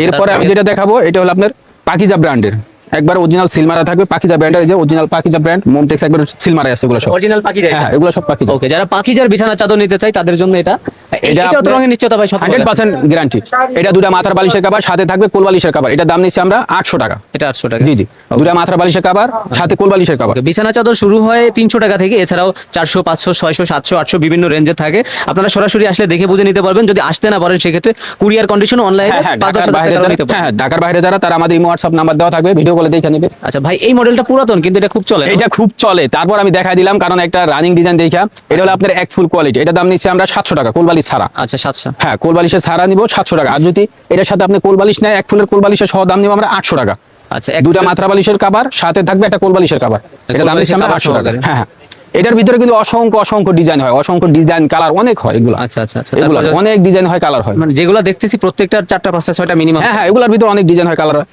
এরপরে আমি যেটা দেখাবো এটা হলো আপনার পাকিজা ব্র্যান্ডের, একবার অরিজিনাল সিল মারা থাকবে। পাকিজা ব্র্যান্ডের, এই যে অরিজিনাল পাকিজা ব্র্যান্ড মোমটেক্স একবার সিল মারা আছে, এগুলো সব অরিজিনাল পাকিজা। হ্যাঁ এগুলো সব পাকিজা। ওকে, যারা পাকিজার বিছানা চাদর নিতে চাই তাদের জন্য এটা তো রঙের নিশ্চয়তা ভাই 100% গ্যারান্টি। এটা দুটা মাথার বালিশের কভার, সাথে থাকবে কোল বালিশের কভার। এটা দাম নিচ্ছি আমরা 800 টাকা। এটা 800 টাকা। জি জি, দুটা মাথার বালিশের কভার সাথে কোল বালিশের কভার। বিছানা চাদর শুরু হয় 300 টাকা থেকে, এছাড়াও 400, 500, 600, 700, 800 বিভিন্ন রেঞ্জে থাকে। আপনারা সরাসরি আসলে দেখে বুঝে নিতে পারবেন। যদি আসতে না পারেন সেক্ষেত্রে কুরিয়ার কন্ডিশন অনলাইনে 5-10 টাকা নিতে পারবেন। হ্যাঁ, ঢাকার বাইরে যারা তারা আমাদের ইমো হোয়াটসঅ্যাপ নাম্বার দেওয়া থাকবে, ভিডিও কলে দেখে নেবে। আচ্ছা ভাই, এই মডেলটা পুরাতন কিন্তু এটা খুব চলে। এটা খুব চলে, তারপর আমি দেখাই দিলাম কারণ একটা রানিং ডিজাইন দেখা। এটা হলো আপনার এক ফুল কোয়ালিটি, এটা দাম নিচ্ছি আমরা 700 টাকা কোল বালিশ ছাড়া। আচ্ছা 700। হ্যাঁ, কোল বালিশের ছাড়া নিব 700 টাকা। আর যদি এটার সাথে আপনি কোল বালিশ নেয়, এক ফুলের কোল বালিশের সহ দাম নিব আমরা 800 টাকা। আচ্ছা, দুটা মাথা বালিশের কভার সাথে থাকবে একটা কোল বালিশের কভার, এটা দাম নিচ্ছি আমরা 800 টাকা। হ্যাঁ হ্যাঁ, এটার ভিতরে কিন্তু অসংখ্য অসংখ্য ডিজাইন হয়, অসংখ্য ডিজাইন কালার অনেক হয় এগুলো। আচ্ছা আচ্ছা আচ্ছা, এগুলো অনেক ডিজাইন হয়, কালার হয়, মানে যেগুলো দেখতেছি প্রত্যেকটার 4টা 5টা 6টা মিনিমাম। হ্যাঁ হ্যাঁ, এগুলোর ভিতরে অনেক ডিজাইন হয়, কালার হয়।